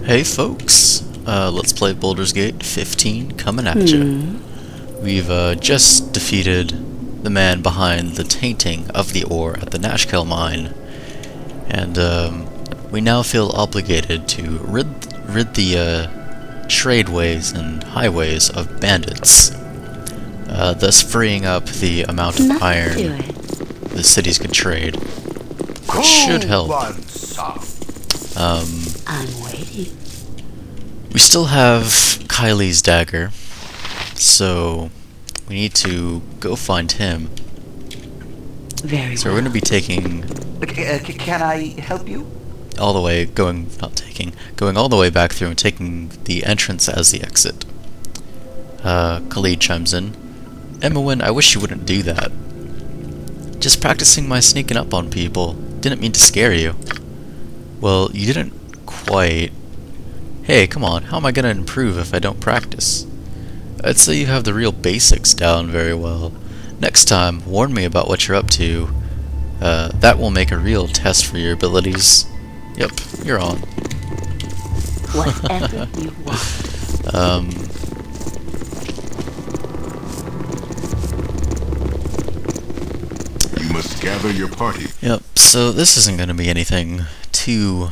Hey folks, let's play Baldur's Gate 15 coming at ya. We've just defeated the man behind the tainting of the ore at the Nashkel mine, and we now feel obligated to rid the tradeways and highways of bandits, thus freeing up the amount of iron the cities can trade, which should help. I'm waiting. We still have Kylie's dagger, so we need to go find him. Very So we're going to be taking Can I help you? all the way, going all the way back through and taking the entrance as the exit. Khalid chimes in. Emma, I wish you wouldn't do that. Just practicing my sneaking up on people. Didn't mean to scare you. Well, you didn't quite. Hey, come on, how am I gonna improve if I don't practice? I'd say you have the real basics down very well. Next time, warn me about what you're up to. That will make a real test for your abilities. Yep, you're on. Whatever you want. You must gather your party. Yep, so this isn't gonna be anything too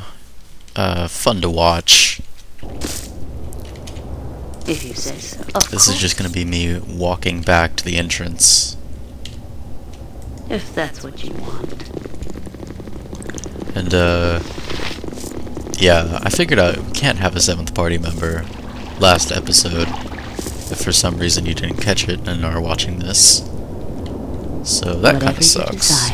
fun to watch. If you say so. This is just gonna be me walking back to the entrance. If that's what you want. And yeah, I figured out we can't have a 7th party member last episode, if for some reason you didn't catch it and are watching this. So that kinda sucks.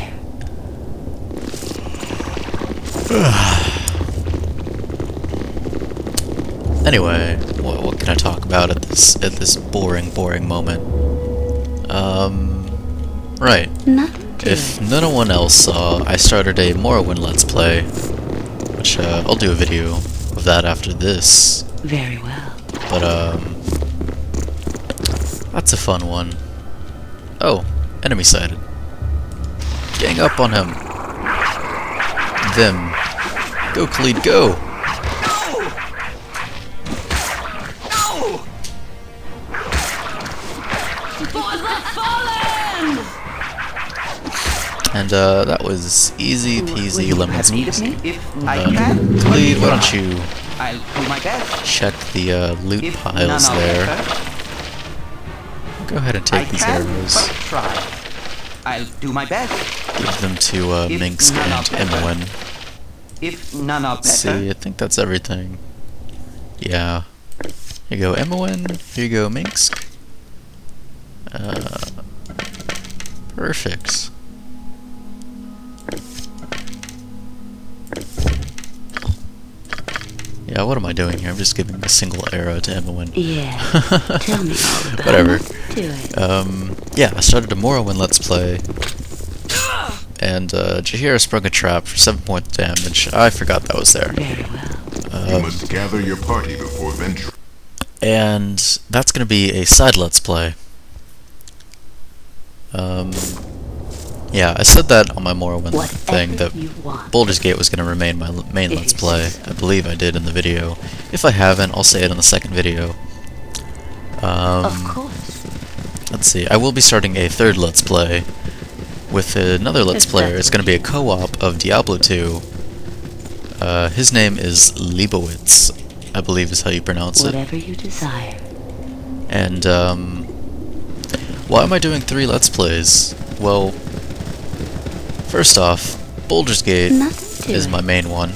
Anyway, what can I talk about at this boring moment? Right. If no one else saw, I started a Morrowind Let's Play, which I'll do a video of that after this. Very well. But that's a fun one. Oh, enemy sighted. Gang up on him. Them. Go, Khalid, go! And that was easy peasy lemon squeezy. Khalid, why don't you I'll do my best. check the loot If piles none are there. better, Go ahead and take I these can arrows. but try. I'll do my best. Give them to If Minsk none are and better. Emwin. If none are better, See, I think that's everything. Yeah. Here you go, Emwin. Here you go, Minsk. Perfect. Yeah, what am I doing here? I'm just giving a single arrow to Emwin. Yeah. Tell me all about Whatever. it. Do it. Yeah, I started a Morrowind Let's Play. And Jahira sprung a trap for 7 points damage. I forgot that was there. Very well. You must gather your party before venturing. And that's gonna be a side Let's Play. Yeah, I said that on my Morrowind thing, that you want. Baldur's Gate was gonna remain my main If Let's you Play. say so. I believe I did in the video. If I haven't, I'll say it in the second video. Of course. Let's see, I will be starting a 3rd Let's Play with another Let's If Player. that's It's going to be a co-op of Diablo 2. His name is Leibowitz, I believe is how you pronounce it. Whatever you desire. And, why am I doing 3 Let's Plays? Well, first off, Baldur's Gate Nothing to is it. my main one,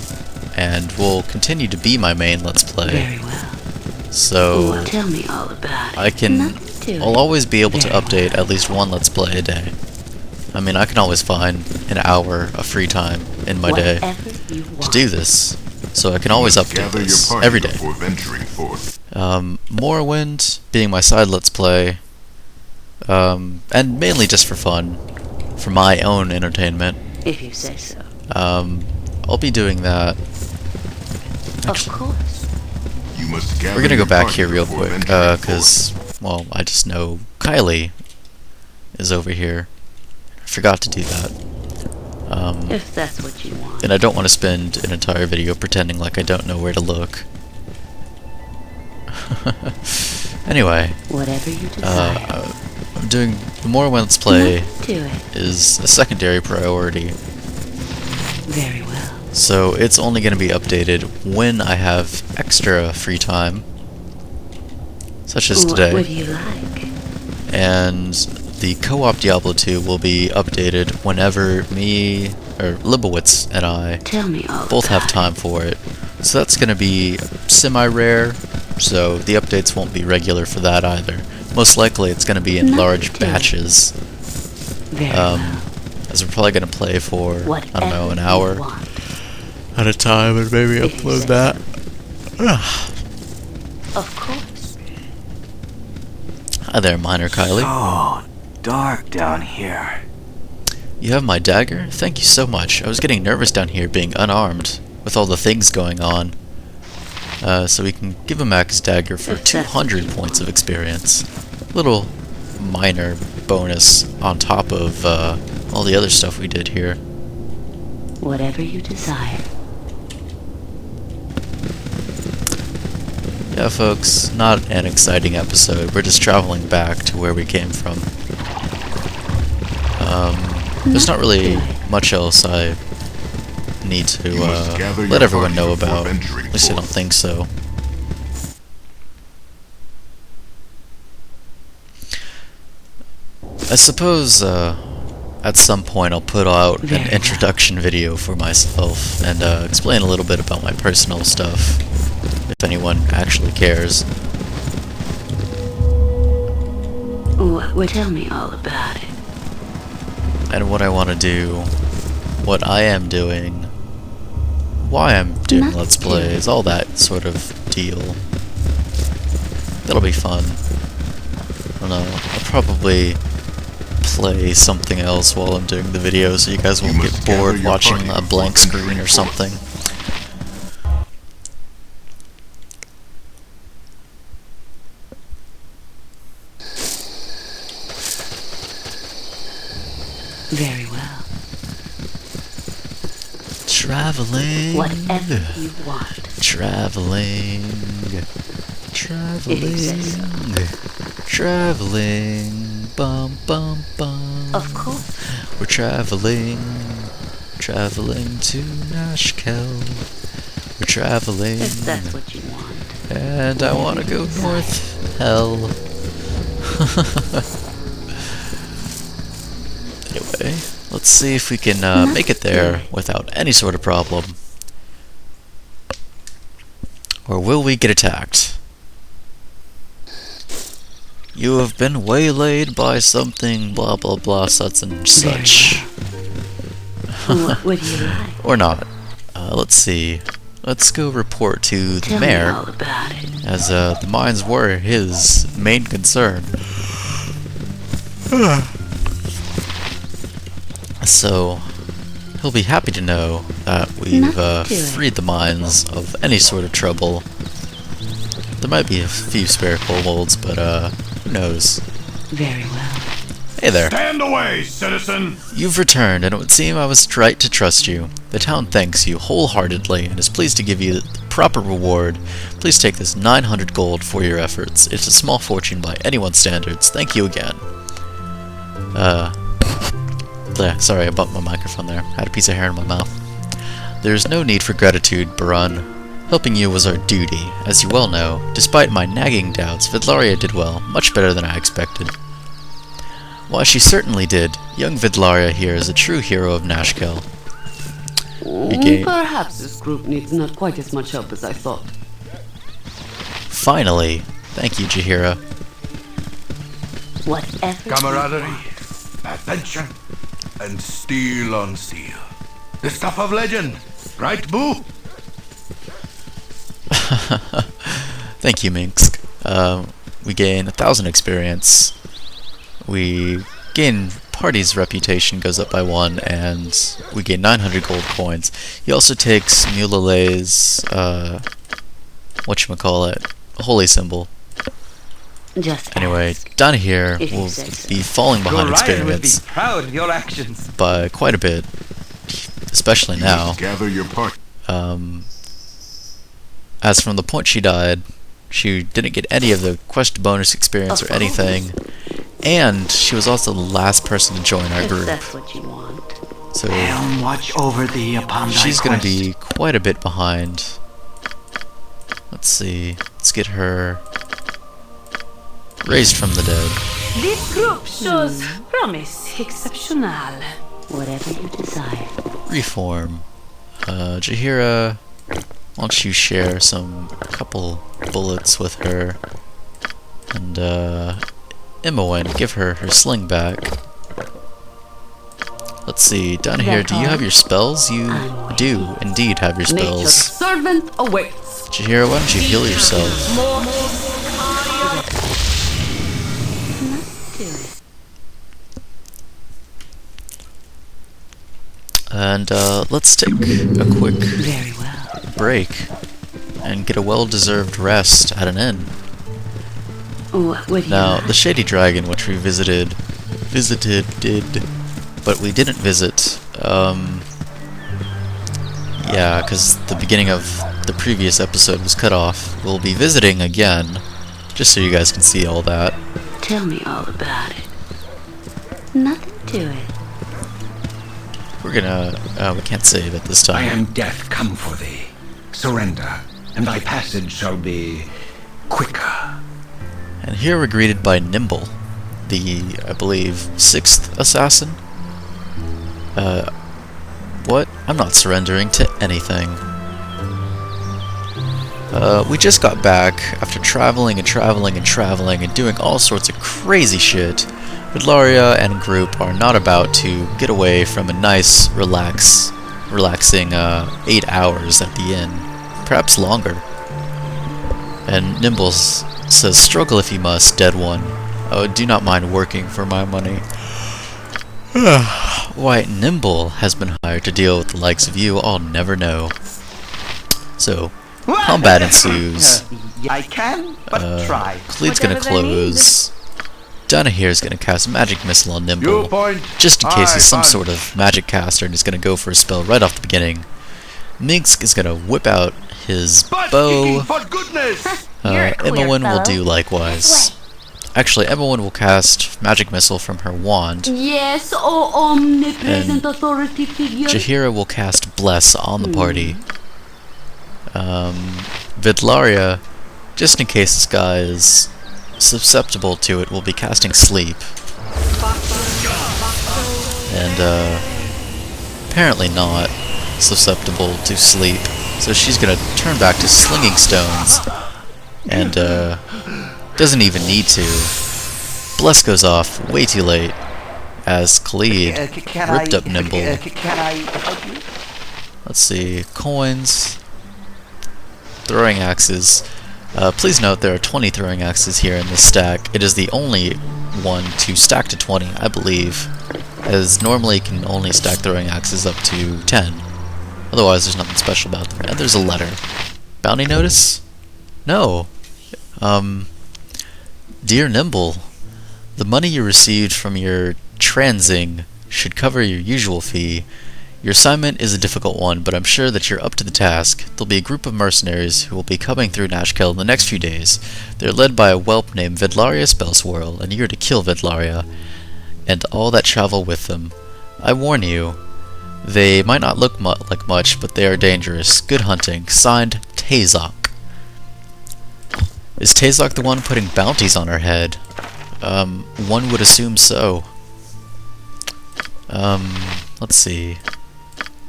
and will continue to be my main Let's Play. Very well. So, Tell me all about it. I can... Nothing to I'll it. always be able to Very update well. at least 1 Let's Play a day. I mean, I can always find an hour of free time in my day Whatever you want. to do this, so I can always update Gather your this party every day. before venturing forth. Morrowind being my side Let's Play, and mainly just for fun, for my own entertainment. If you say so. I'll be doing that. Of course. You must gather We're gonna go your back party here real before quick, venturing because, well, I just know Kylie is over here. I forgot to do that. If that's what you want. And I don't want to spend an entire video pretending like I don't know where to look. Anyway, Whatever you desire. I'm doing the more Let's Play Do it. is a secondary priority. Very well. So it's only going to be updated when I have extra free time, such as What today. would you like? And the co-op Diablo 2 will be updated whenever me, or Libowitz and I, Tell me all both have about time for it. So that's going to be semi-rare, so the updates won't be regular for that either. Most likely it's going to be in Nothing large to it. batches, it. Very well. as we're probably going to play for, I don't know, an Whatever hour you want. at a time and maybe If you upload say that. Of course. Hi there, Minor Kylie. So dark down here. You have my dagger? Thank you so much. I was getting nervous down here being unarmed, with all the things going on. So we can give him back his dagger for If that's what 200 you points of want. experience. Little minor bonus on top of all the other stuff we did here. Whatever you desire. Yeah, folks, not an exciting episode. We're just traveling back to where we came from. There's not really much else I need to You must gather your let everyone party know before about. venturing At least I don't forth. think so. I suppose at some point I'll put out Very an well. introduction video for myself and explain a little bit about my personal stuff, if anyone actually cares. What would tell me all about it? And what I want to do, what I am doing, why I'm doing Not Let's to. Plays, all that sort of deal. That'll be fun. I don't know, I'll probably play something else while I'm doing the video so you guys won't get must gather bored your watching party a before blank screen venturing or forth. something. Very well. Traveling. Whatever you want. Traveling. If you say so. Traveling. Bum bum bum. Of course. We're traveling to Nashkel. We're traveling, If that's what you want. and I want to go north. Hell. Anyway, let's see if we can make it there without any sort of problem. Or will we get attacked? You have been waylaid by something blah blah blah such and such. What would you like? Or not. Let's see. Let's go report to the Tell me mayor, all about it. as the mines were his main concern. So, he'll be happy to know that we've Nothing to it. freed the mines of any sort of trouble. There might be a few spare kobolds, but who knows. Very well. Hey there. Stand away, citizen! You've returned, and it would seem I was right to trust you. The town thanks you wholeheartedly and is pleased to give you the proper reward. Please take this 900 gold for your efforts. It's a small fortune by anyone's standards. Thank you again. Sorry, I bumped my microphone there. I had a piece of hair in my mouth. There's no need for gratitude, Baran. Helping you was our duty. As you well know, despite my nagging doubts, Vidlaria did well, much better than I expected. Why, she certainly did. Young Vidlaria here is a true hero of Nashkel. Regain. Perhaps this group needs not quite as much help as I thought. Finally! Thank you, Jahira. Whatever. Camaraderie, adventure, and steel on steel. The stuff of legend, right, Boo? Thank you, Minsk. We gain 1,000 experience. We gain party's reputation goes up by 1, and we gain 900 gold coins. He also takes Mulale's, whatchamacallit, holy symbol. Just Anyway, ask. down here, If you we'll say so. be falling behind Ryan would be experience proud of your actions. by quite a bit, especially You now. must gather your party. As from the point she died, She didn't get any of the quest bonus experience or anything. And she was also the last person to join our If group. that's what you want. So Helm watch over thee upon thy she's going to quest. be quite a bit behind. Let's see. Let's get her raised from the dead. This group shows promise exceptional. Whatever you desire. Reform. Jaheira, why don't you share a couple bullets with her? And, Imowen, give her sling back. Let's see, down here, do you have your spells? You do indeed have your Nature's spells. servant awaits. Jaheira, why don't you heal yourself? Do it. And, let's take a quick Very well. break and get a well-deserved rest at an inn. What would you Now, like? the Shady Dragon, which we visited, but we didn't visit, yeah, because the beginning of the previous episode was cut off. We'll be visiting again, just so you guys can see all that. Tell me all about it. Nothing to it. We're gonna, we can't save at this I time. am death come for thee. Surrender, and thy passage shall be quicker. And here we're greeted by Nimble, the, I believe, 6th assassin? What? I'm not surrendering to anything. We just got back after traveling and traveling and traveling and doing all sorts of crazy shit. Vidlaria and group are not about to get away from a nice, relaxing 8 hours at the inn. Perhaps longer. And Nimbles says, "Struggle if you must, dead one. Oh, do not mind working for my money." Why Nimble has been hired to deal with the likes of you, I'll never know. So, combat ensues. I can, but try. Khalid's gonna Whatever they need. close. Donna here is gonna cast Magic Missile on You Nimble, point. just in case I he's some punch. sort of magic caster and he's gonna go for a spell right off the beginning. Minsk is gonna whip out his Butt bow. kicking, for goodness! You're a queer Imowen will fellow. do likewise. Actually, Imowen will cast Magic Missile from her wand. Yes, O omnipresent And authority figure. Jaheira will cast Bless on the party. Vidlaria, just in case this guy is susceptible to it, will be casting Sleep. And, apparently not susceptible to sleep. So she's gonna turn back to slinging stones. And, doesn't even need to. Bless goes off way too late, as Khalid Can ripped I, up Nimble. Can I help you? Let's see, coins, throwing axes. Please note there are 20 throwing axes here in this stack. It is the only one to stack to 20, I believe, as normally you can only stack throwing axes up to 10. Otherwise, there's nothing special about them. And there's a letter. Bounty notice? No. Dear Nimble, the money you received from your transing should cover your usual fee. Your assignment is a difficult one, but I'm sure that you're up to the task. There'll be a group of mercenaries who will be coming through Nashkel in the next few days. They're led by a whelp named Vidlaria Spellswirl, and you're to kill Vidlaria, and all that travel with them. I warn you, they might not look like much, but they are dangerous. Good hunting. Signed, Tazok. Is Tazok the one putting bounties on her head? One would assume so. Let's see.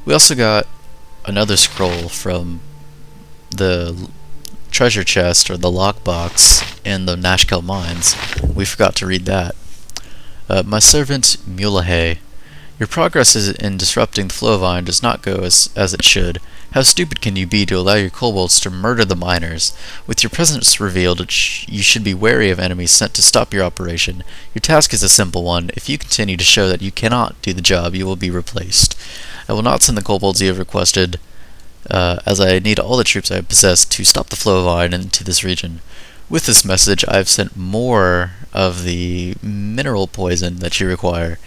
We also got another scroll from the treasure chest, or the lockbox, in the Nashkel mines. We forgot to read that. My servant, Mulahay. Your progress in disrupting the flow of iron does not go as it should. How stupid can you be to allow your kobolds to murder the miners? With your presence revealed, you should be wary of enemies sent to stop your operation. Your task is a simple one. If you continue to show that you cannot do the job, you will be replaced. I will not send the kobolds you have requested, as I need all the troops I possess to stop the flow of iron into this region. With this message, I have sent more of the mineral poison that you require.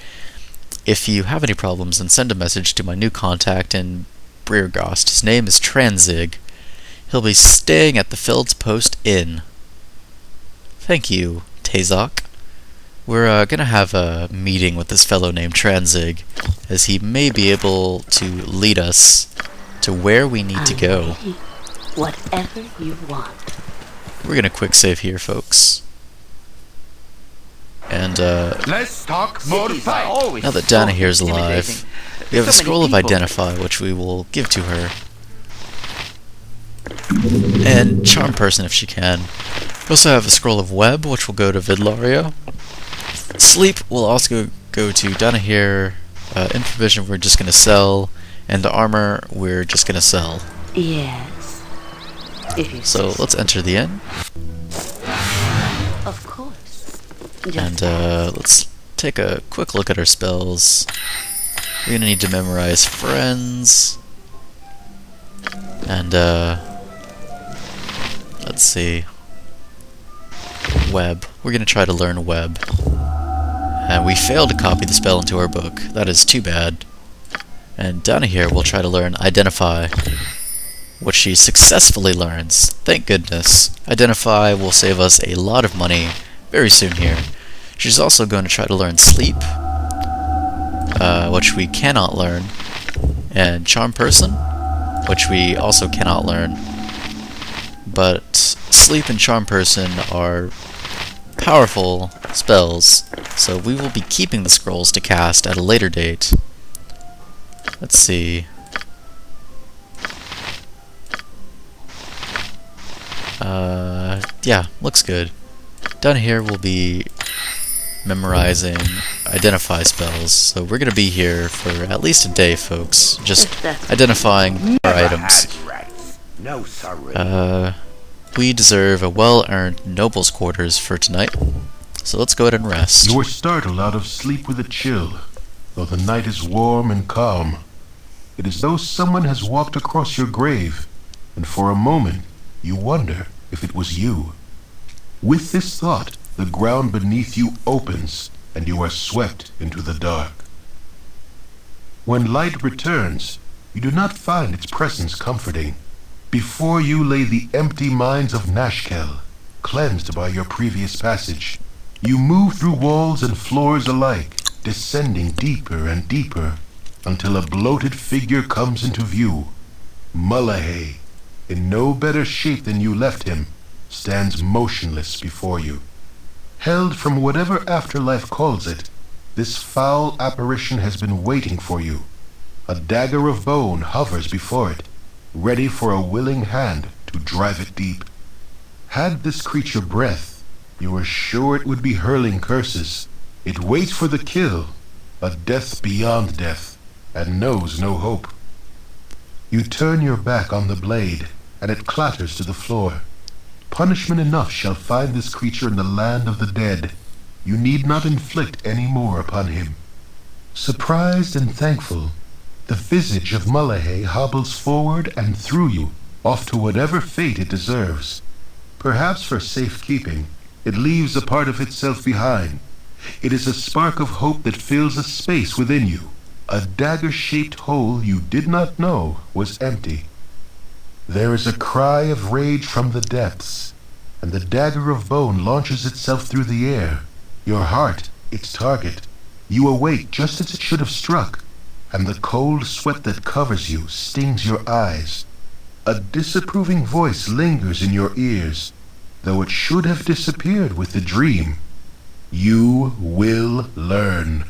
If you have any problems, then send a message to my new contact in Breergost. His name is Tranzig. He'll be staying at the Field's Post Inn. Thank you, Tazok. We're gonna have a meeting with this fellow named Tranzig, as he may be able to lead us to where we need to go. ready. Whatever you want. We're gonna quick save here, folks. And Let's talk more Cities are fight. always now that so Dana here's alive, intimidating. we have a So many scroll of people. Identify, which we will give to her. And Charm Person if she can. We also have a scroll of Web, which will go to Vidlaria. Sleep will also go to Dana here. Improvision we're just gonna sell, and the armor we're just gonna sell. Yes. If you So let's enter the inn, Of course. Just and ask. let's take a quick look at our spells. We're gonna need to memorize Friends, and let's see, Web. We're gonna try to learn Web, and we failed to copy the spell into our book. That is too bad. And Donna here will try to learn Identify, which she successfully learns. Thank goodness. Identify will save us a lot of money very soon here. She's also going to try to learn Sleep, which we cannot learn, and Charm Person, which we also cannot learn. But Sleep and Charm Person are powerful spells, so we will be keeping the scrolls to cast at a later date. Let's see. Yeah, looks good. Down here we'll be memorizing Identify spells, so we're gonna be here for at least a day, folks, just If that's- identifying our Never items. has rights. No sorry. We deserve a well-earned noble's quarters for tonight, so let's go ahead and rest. You were startled out of sleep with a chill, though the night is warm and calm. It is though someone has walked across your grave, and for a moment you wonder if it was you. With this thought, the ground beneath you opens, and you are swept into the dark. When light returns, you do not find its presence comforting. Before you lay the empty mines of Nashkel, cleansed by your previous passage. You move through walls and floors alike, descending deeper and deeper, until a bloated figure comes into view. Mullahay, in no better shape than you left him, stands motionless before you. Held from whatever afterlife calls it, this foul apparition has been waiting for you. A dagger of bone hovers before it, ready for a willing hand to drive it deep. Had this creature breath, you were sure it would be hurling curses. It waits for the kill, a death beyond death, and knows no hope. You turn your back on the blade, and it clatters to the floor. Punishment enough shall find this creature in the land of the dead. You need not inflict any more upon him. Surprised and thankful, the visage of Mullahay hobbles forward and through you, off to whatever fate it deserves. Perhaps for safekeeping, it leaves a part of itself behind. It is a spark of hope that fills a space within you, a dagger-shaped hole you did not know was empty. There is a cry of rage from the depths, and the dagger of bone launches itself through the air. Your heart, its target. You awake just as it should have struck, and the cold sweat that covers you stings your eyes. A disapproving voice lingers in your ears, though it should have disappeared with the dream. You will learn.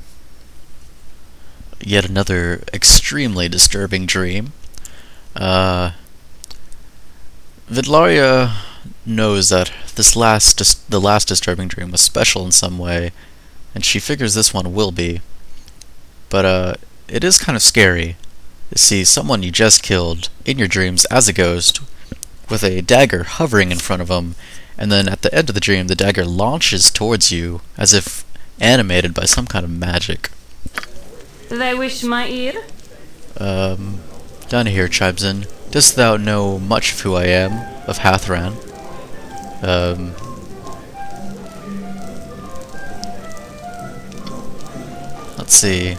Yet another extremely disturbing dream. Vidlaria knows that the last disturbing dream was special in some way, and she figures this one will be. But it is kind of scary to see someone you just killed in your dreams as a ghost, with a dagger hovering in front of them, and then at the end of the dream the dagger launches towards you as if animated by some kind of magic. They wish my ear? Down here chimes in. Dost thou know much of who I am, of Hathran? Let's see.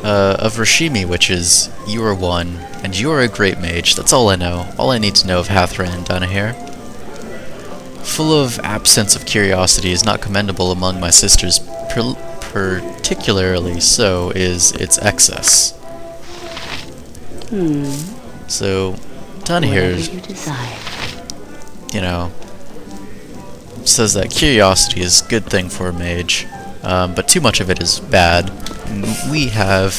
Of Rashimi witches, you are one. and you are a great mage. That's all I know. All I need to know of Hathran down here. Full of absence of curiosity is not commendable among my sisters. Particularly so is its excess. So, down here, You desire. you know, says that curiosity is a good thing for a mage, but too much of it is bad. We have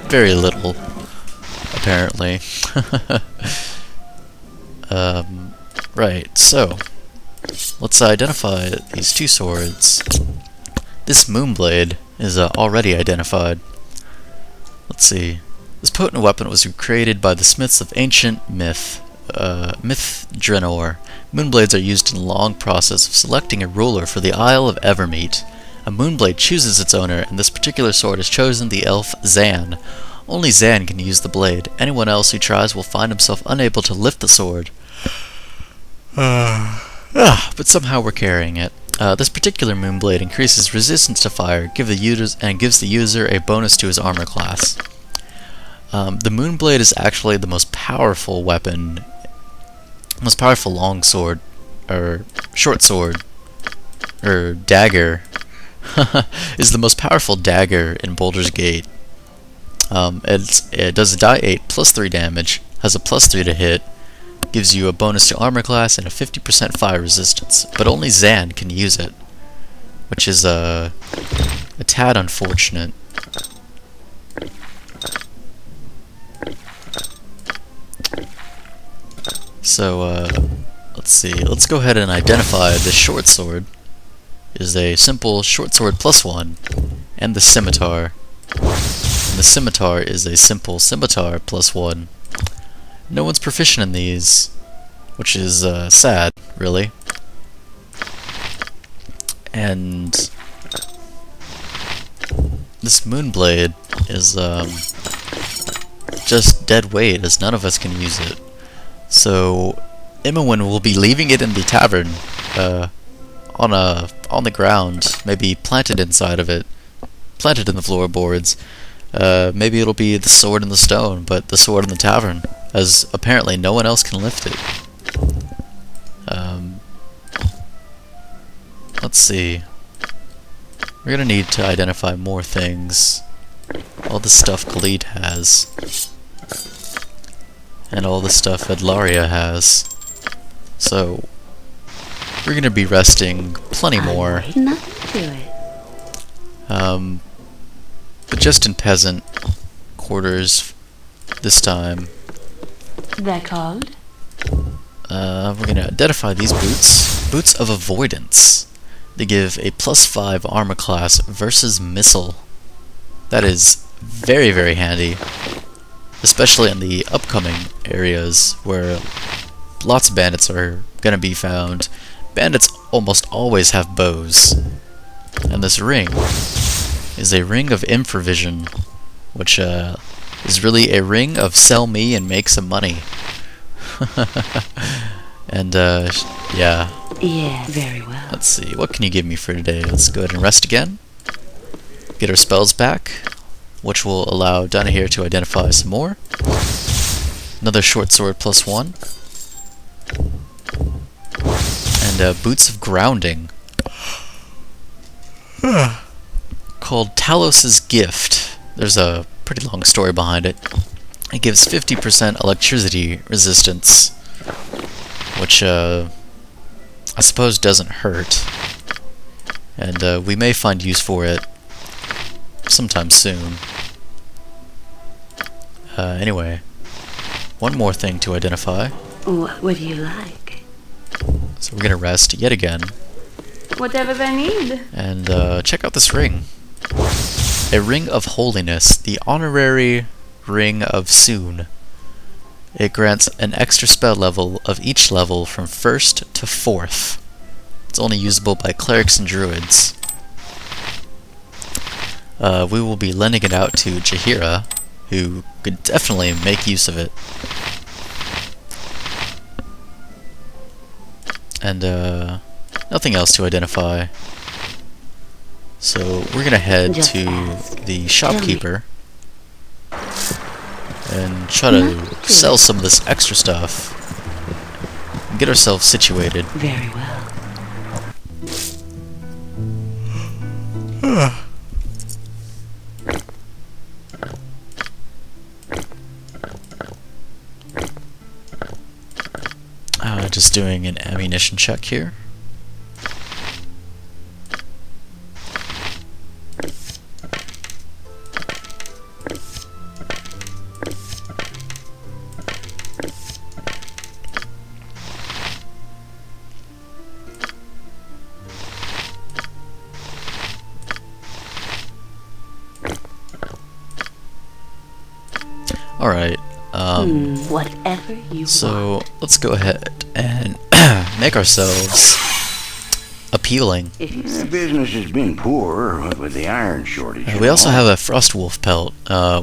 very little, apparently. Right, so, let's identify these two swords. This Moonblade is already identified. Let's see. This potent weapon was created by the smiths of ancient myth Drenor. Moonblades are used in the long process of selecting a ruler for the Isle of Evermeet. A Moonblade chooses its owner, and this particular sword has chosen the elf Zan. Only Zan can use the blade. Anyone else who tries will find himself unable to lift the sword. But somehow we're carrying it. This particular Moonblade increases resistance to fire, gives the user a bonus to his armor class. The Moonblade is actually the most powerful weapon, most powerful long sword, or short sword, or dagger, is the most powerful dagger in Baldur's Gate. It does a die 8 plus 3 damage, has a plus 3 to hit, gives you a bonus to armor class and a 50% fire resistance, but only Zan can use it, which is a tad unfortunate. So, let's see. Let's go ahead and identify the short sword is a simple short sword plus 1, and the scimitar. And the scimitar is a simple scimitar plus 1. No one's proficient in these, which is sad, really. And this Moonblade is just dead weight, as none of us can use it. So Imowen will be leaving it in the tavern, on the ground, maybe planted inside of it, planted in the floorboards. Maybe it'll be the sword in the stone, but the sword in the tavern, as apparently no one else can lift it. Let's see. We're gonna need to identify more things. All the stuff Khalid has. And all the stuff Adlaria has. So, we're gonna be resting plenty more. Nothing to it. But just in peasant quarters this time. They're called? We're gonna identify these boots. Boots of Avoidance. They give a plus 5 armor class versus missile. That is very, very handy. Especially in the upcoming areas where lots of bandits are gonna be found. Bandits almost always have bows. And this ring is a ring of infravision, which is really a ring of sell me and make some money. And yeah. Yeah, very well. Let's see, what can you give me for today? Let's go ahead and rest again. Get our spells back, which will allow down here to identify some more. Another short sword plus 1. And boots of grounding. Called Talos's Gift. There's a pretty long story behind it. It gives 50% electricity resistance, which I suppose doesn't hurt. And we may find use for it sometime soon. Anyway, one more thing to identify. What would you like? So we're gonna rest yet again. Whatever they need. And check out this ring. A ring of holiness, the honorary ring of Soon. It grants an extra spell level of each level from 1st to 4th. It's only usable by clerics and druids. We will be lending it out to Jaheira, who could definitely make use of it. And nothing else to identify. So we're gonna head Just to ask. the shopkeeper and try to sell some of this extra stuff and get ourselves situated. Very well. Just doing an ammunition check here. Alright, Whatever you so let's go ahead and make ourselves appealing. Business has been poor with the iron shortage. We also have a frost wolf pelt,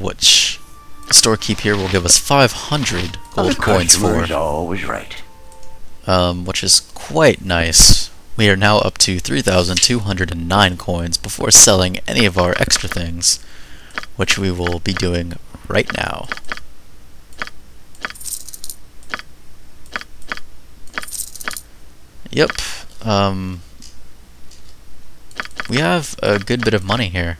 which the storekeep here will give us 500 gold coins for, Always right. which is quite nice. We are now up to 3,209 coins before selling any of our extra things, which we will be doing right now. Yep, we have a good bit of money here.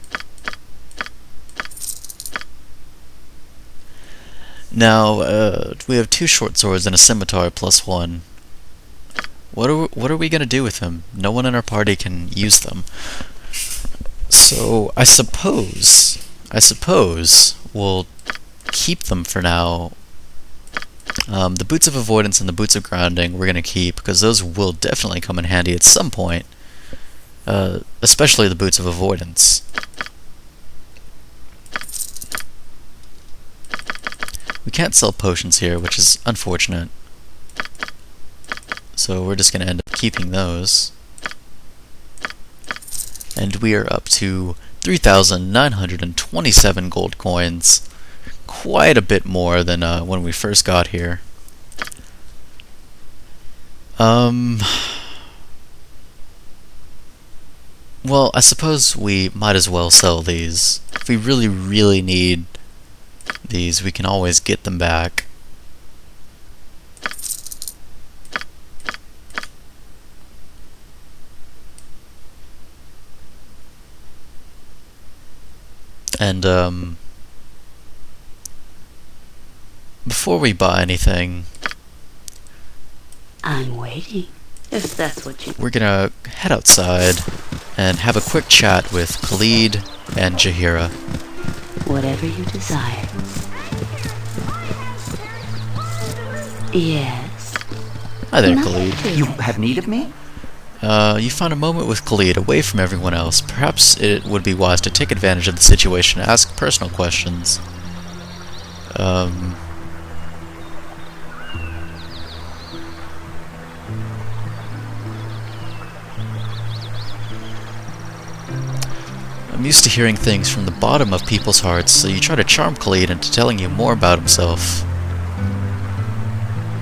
Now, we have 2 short swords and a scimitar +1. What are we gonna do with them? No one in our party can use them. So I suppose we'll keep them for now. The boots of avoidance and the boots of grounding we're gonna keep because those will definitely come in handy at some point. Especially the boots of avoidance. We can't sell potions here, which is unfortunate. So we're just going to end up keeping those. And we are up to 3,927 gold coins. Quite a bit more than when we first got here. Well, I suppose we might as well sell these. If we really, really need these, we can always get them back. And, before we buy anything, I'm waiting. If that's what you... we're gonna head outside and have a quick chat with Khalid and Jaheira. Whatever you desire. Yes. Hi there, Nothing Khalid. to You it. have need of me? You found a moment with Khalid away from everyone else. Perhaps it would be wise to take advantage of the situation and ask personal questions. I'm used to hearing things from the bottom of people's hearts, so you try to charm Khalid into telling you more about himself.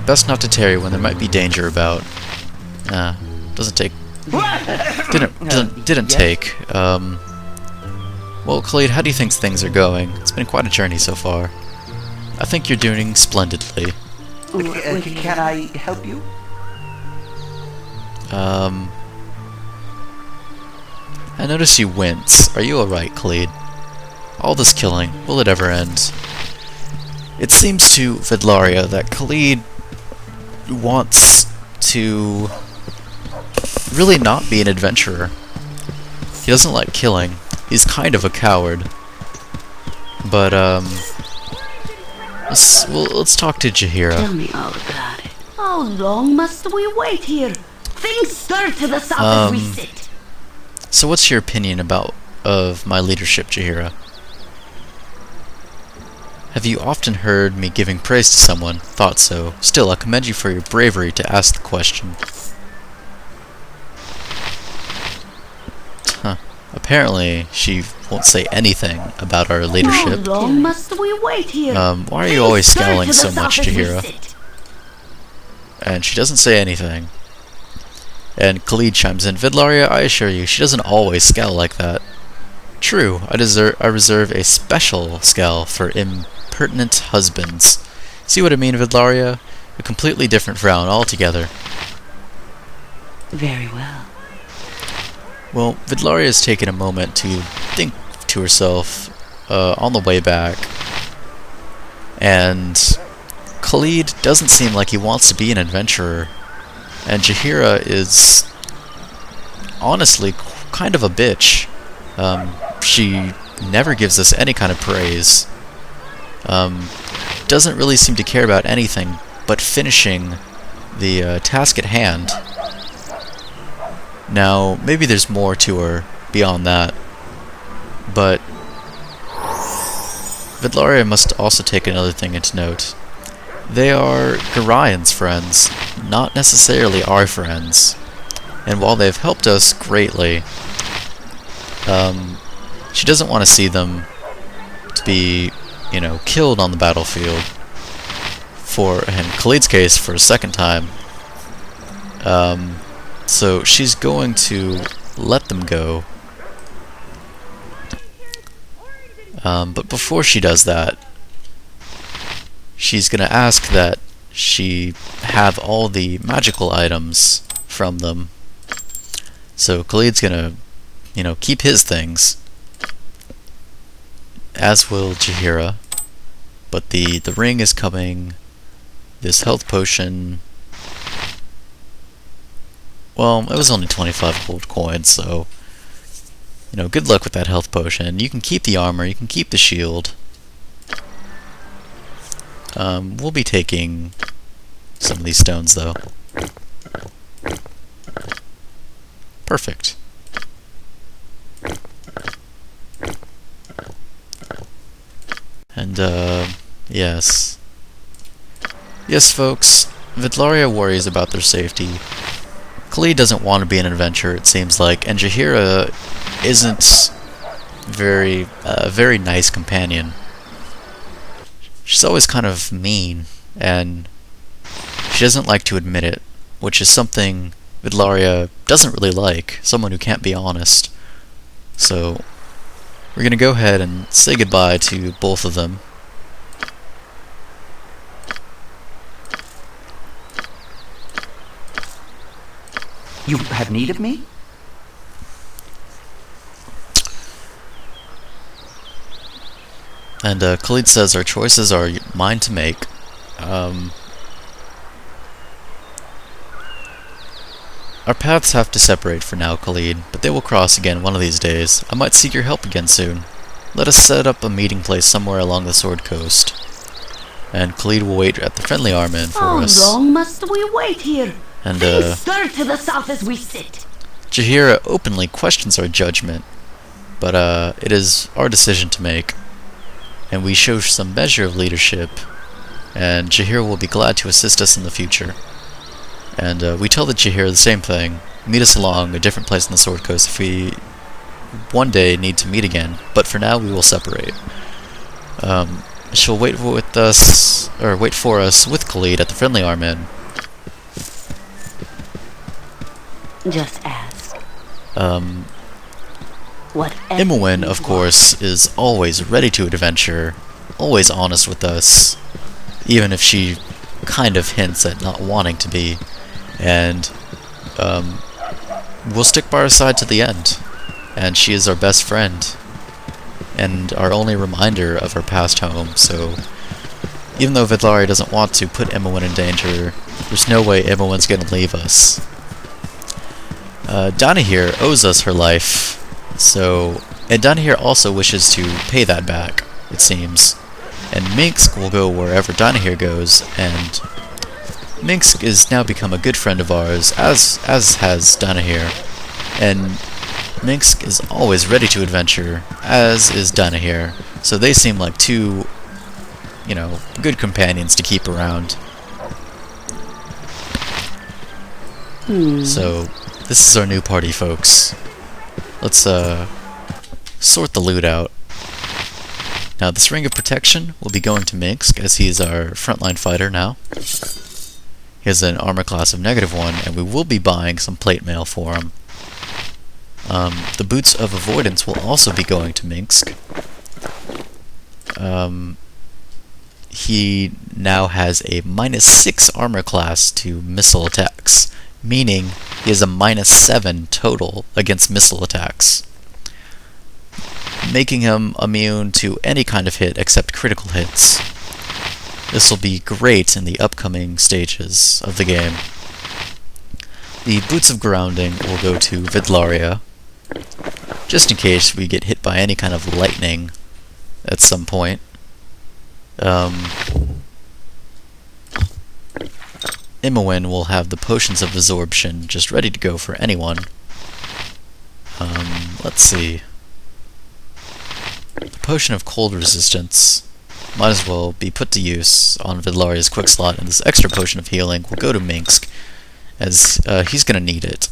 Best not to tarry when there might be danger about. Doesn't take. Didn't Yes? take. Well, Khalid, how do you think things are going? It's been quite a journey so far. I think you're doing splendidly. Can I help you? I notice you wince. Are you alright, Khalid? All this killing, will it ever end? It seems to Vidlaria that Khalid wants to really not be an adventurer. He doesn't like killing. He's kind of a coward. But, let's talk to Jaheira. Tell me all about it. How long must we wait here? Things stir to the south as we sit. So what's your opinion of my leadership, Jaheira? Have you often heard me giving praise to someone? Thought so. Still, I commend you for your bravery to ask the question. Huh. Apparently, she won't say anything about our leadership. How long must we wait here? Why are you always Things stir scowling to the so south much, as we Jaheira? sit. And she doesn't say anything. And Khalid chimes in, Vidlaria, I assure you, she doesn't always scowl like that. True, I reserve a special scowl for impertinent husbands. See what I mean, Vidlaria? A completely different frown altogether. Very well. Well, Vidlaria has taken a moment to think to herself on the way back, and Khalid doesn't seem like he wants to be an adventurer, and Jaheira is honestly kind of a bitch. She never gives us any kind of praise. Doesn't really seem to care about anything but finishing the task at hand. Now, maybe there's more to her beyond that, but Vidlaria must also take another thing into note. They are Garayan's friends, not necessarily our friends. And while they've helped us greatly, she doesn't want to see them to be, killed on the battlefield. For, in Khalid's case, for a second time. So she's going to let them go. But before she does that, she's going to ask that she have all the magical items from them. So Khalid's going to, keep his things. As will Jaheira. But the ring is coming. This health potion... Well, it was only 25 gold coins, so... good luck with that health potion. You can keep the armor, you can keep the shield. We'll be taking some of these stones, though. Perfect. And, yes. Yes, folks, Vidlaria worries about their safety. Khalid doesn't want to be an adventurer, it seems like, and Jaheira isn't a very nice companion. She's always kind of mean, and she doesn't like to admit it, which is something Vidlaria doesn't really like, someone who can't be honest. So, we're gonna go ahead and say goodbye to both of them. You have need of me? And Khalid says our choices are mine to make. Our paths have to separate for now, Khalid, but they will cross again one of these days. I might seek your help again soon. Let us set up a meeting place somewhere along the Sword Coast. And Khalid will wait at the friendly Armin for us. How long must we wait here? And Things stir to the south as we sit. Jaheira openly questions our judgment, but it is our decision to make. And we show some measure of leadership, and Jaheira will be glad to assist us in the future. And we tell the Jaheira the same thing. Meet us along a different place in the Sword Coast if we one day need to meet again, but for now we will separate. She'll wait for us with Khalid at the friendly Armin. Just ask. Whatever Imowen, you of want. course, is always ready to adventure, always honest with us, even if she kind of hints at not wanting to be. And we'll stick by her side to the end. And she is our best friend, and our only reminder of her past home, so even though Vidlaria doesn't want to put Imowen in danger, there's no way Imowen's gonna leave us. Donna here owes us her life, and Donna here also wishes to pay that back, it seems. And Minsk will go wherever Donna here goes, and Minsk is now become a good friend of ours, as has Donna here. And Minsk is always ready to adventure, as is Donna here. So they seem like two, good companions to keep around. So, this is our new party, folks. Let's, sort the loot out. Now, this Ring of Protection will be going to Minsk, as he is our frontline fighter now. He has an armor class of -1, and we will be buying some plate mail for him. The Boots of Avoidance will also be going to Minsk. he now has a -6 armor class to missile attacks, meaning he has a -7 total against missile attacks, making him immune to any kind of hit except critical hits. This will be great in the upcoming stages of the game. The Boots of Grounding will go to Vidlaria, just in case we get hit by any kind of lightning at some point. Imowen will have the Potions of Absorption just ready to go for anyone. Let's see. The Potion of Cold Resistance might as well be put to use on Vidlaria's quick slot, and this extra Potion of Healing will go to Minsk, as he's gonna need it.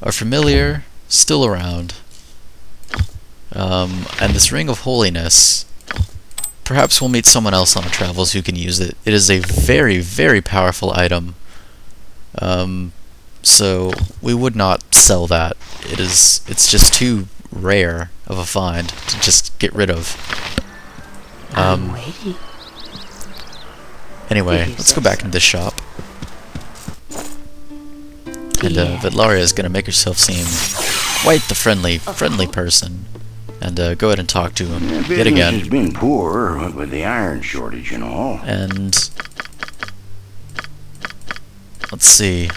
Our Familiar, still around. And this Ring of Holiness, perhaps we'll meet someone else on our travels who can use it. It is a very, very powerful item. So we would not sell that. It's just too rare of a find to just get rid of. I'm waiting. Anyway, let's go back into the shop. And Vidlaria is gonna make herself seem quite the friendly person. And go ahead and talk to him yet again. Business has been poor with the iron shortage and all. And let's see.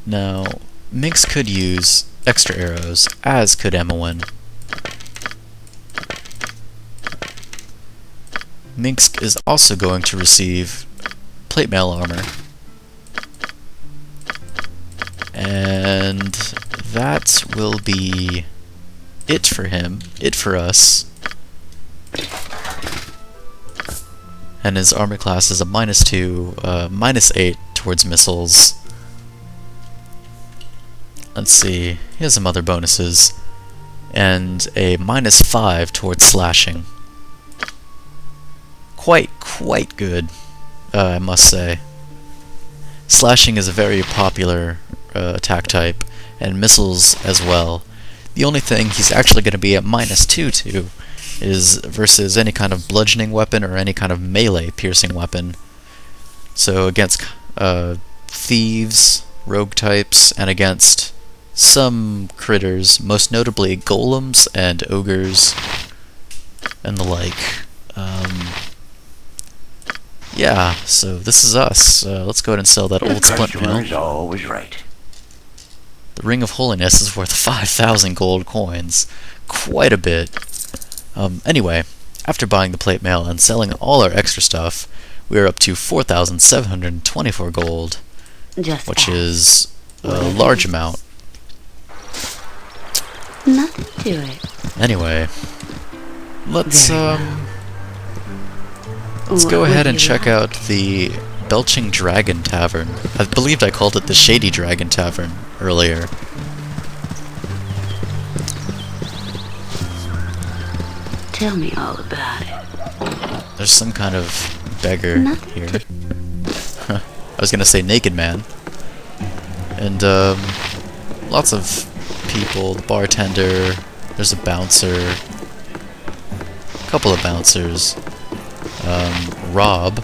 Now, Minx could use extra arrows, as could Imowen. Minx is also going to receive plate mail armor. And that will be it for him, it for us. And his armor class is a -2, -8 towards missiles. Let's see, he has some other bonuses. And a -5 towards slashing. Quite good, I must say. Slashing is a very popular attack type, and missiles as well. The only thing he's actually going to be at -2 to is versus any kind of bludgeoning weapon or any kind of melee piercing weapon. So against thieves, rogue types, and against some critters, most notably golems and ogres and the like. Yeah, so this is us. Let's go ahead and sell that old splint mill. Customer's always right. The Ring of Holiness is worth 5,000 gold coins. Quite a bit. Anyway, after buying the plate mail and selling all our extra stuff, we are up to 4,724 gold, Just which ask. is a large amount. Nothing to it. Anyway, let's Very well. let's What go would ahead and you check like? out the Belching Dragon Tavern. I believed I called it the Shady Dragon Tavern earlier. Tell me all about it. There's some kind of beggar Nothing here. I was gonna say naked man. And lots of people, the bartender, there's a bouncer, a couple of bouncers, Rob,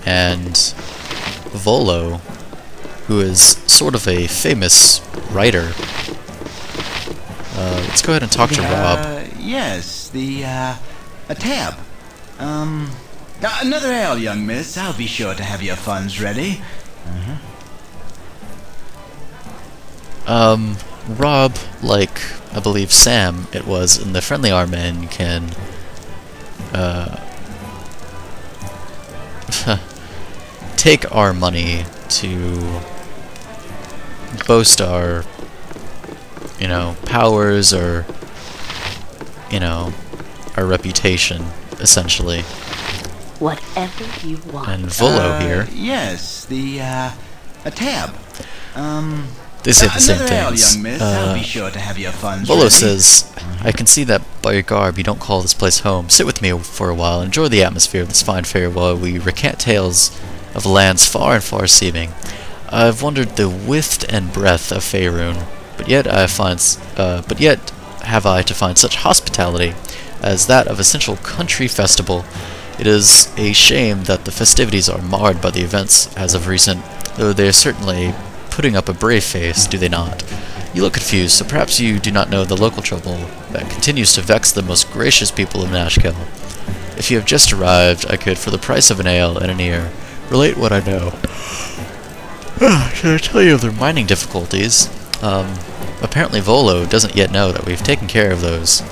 and Volo, who is sort of a famous writer. Let's go ahead and talk to Rob. Yes, a tab. Another ale, young miss. I'll be sure to have your funds ready. Rob, like I believe Sam it was in the Friendly Our Men, can take our money to boast our, powers or, our reputation, essentially. Whatever you want. And Volo here, Yes, a tab. they say the same Another ale, things. young miss. I'll be sure to have your funds Volo ready. says, I can see that by your garb you don't call this place home. Sit with me for a while, enjoy the atmosphere of this fine fair while we recant tales of lands far and far seeming. I've wondered the width and breadth of Faerun. but yet have I to find such hospitality as that of a essential country festival. It is a shame that the festivities are marred by the events as of recent, though they are certainly putting up a brave face, do they not? You look confused, so perhaps you do not know the local trouble that continues to vex the most gracious people of Nashkel. If you have just arrived, I could, for the price of an ale and an ear, relate what I know. Should I tell you of their mining difficulties? Apparently Volo doesn't yet know that we've taken care of those.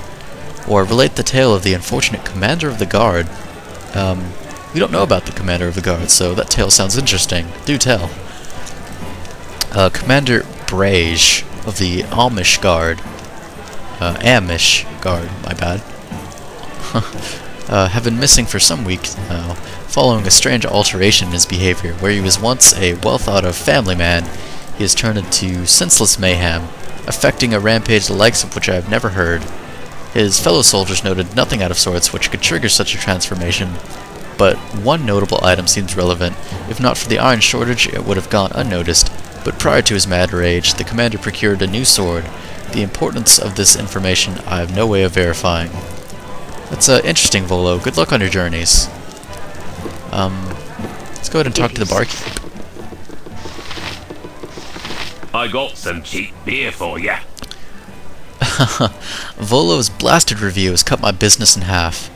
Or relate the tale of the unfortunate commander of the guard. We don't know about the commander of the guard, so that tale sounds interesting. Do tell. Commander Brage of the Amish Guard. Amish Guard, my bad. Have been missing for some weeks now, following a strange alteration in his behavior. Where he was once a well-thought-of family man, he has turned into senseless mayhem, affecting a rampage the likes of which I have never heard. His fellow soldiers noted nothing out of sorts which could trigger such a transformation, but one notable item seems relevant. If not for the iron shortage, it would have gone unnoticed, but prior to his mad rage, the commander procured a new sword. The importance of this information I have no way of verifying. That's interesting, Volo. Good luck on your journeys. Let's go ahead and talk to the barkeep. I got some cheap beer for ya. Volo's blasted review has cut my business in half.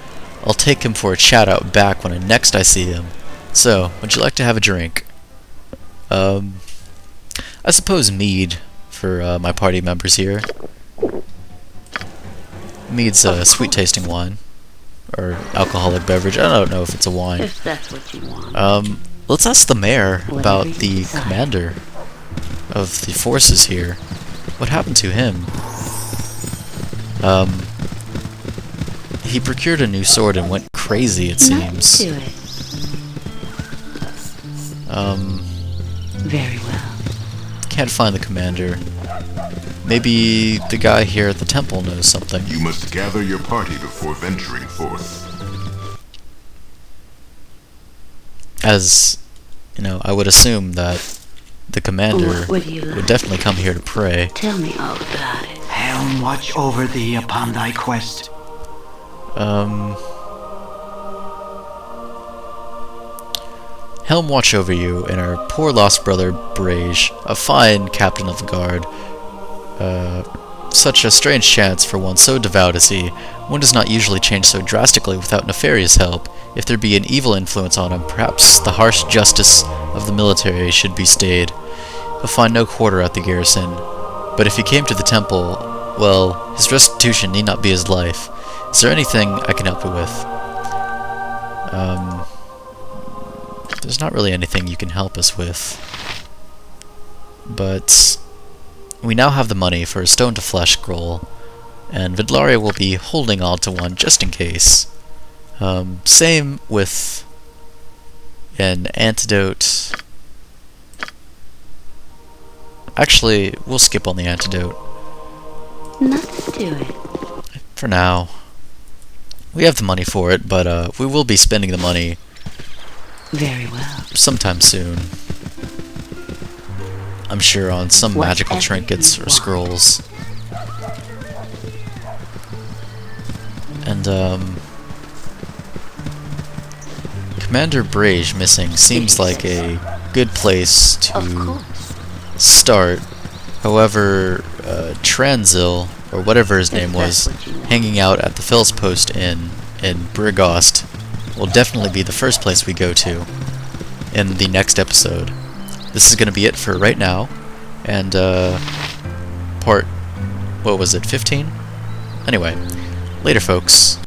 I'll take him for a chat out back when next I see him. So, would you like to have a drink? I suppose mead for my party members here. Mead's a sweet-tasting wine. Or alcoholic beverage. I don't know if it's a wine. If that's what you want. Let's ask the mayor about the commander of the forces here. What happened to him? He procured a new sword and went crazy, it seems. Do it. Very well. Can't find the commander. Maybe the guy here at the temple knows something. You must gather your party before venturing forth. As, you know, I would assume that the commander What would you like? would definitely come here to pray. Tell me all about it. Helm watch over thee upon thy quest. Helm watch over you and our poor lost brother Brage, a fine captain of the guard. Such a strange chance for one so devout as he. One does not usually change so drastically without nefarious help. If there be an evil influence on him, perhaps the harsh justice of the military should be stayed. He'll find no quarter at the garrison. But if he came to the temple, well, his restitution need not be his life. Is there anything I can help you with? There's not really anything you can help us with. But we now have the money for a stone to flesh scroll, and Vidlaria will be holding on to one just in case. Same with an antidote. Actually, we'll skip on the antidote. Nothing to it. For now. We have the money for it, but we will be spending the money Very well. sometime soon. I'm sure on some magical Whatever trinkets you or want. scrolls. And, Commander Brage missing seems like a good place Of to course. start. However, Transil, or whatever his name was, hanging out at the Phil's Post Inn in Brigost, will definitely be the first place we go to in the next episode. This is going to be it for right now, and part, what was it, 15? Anyway, later folks.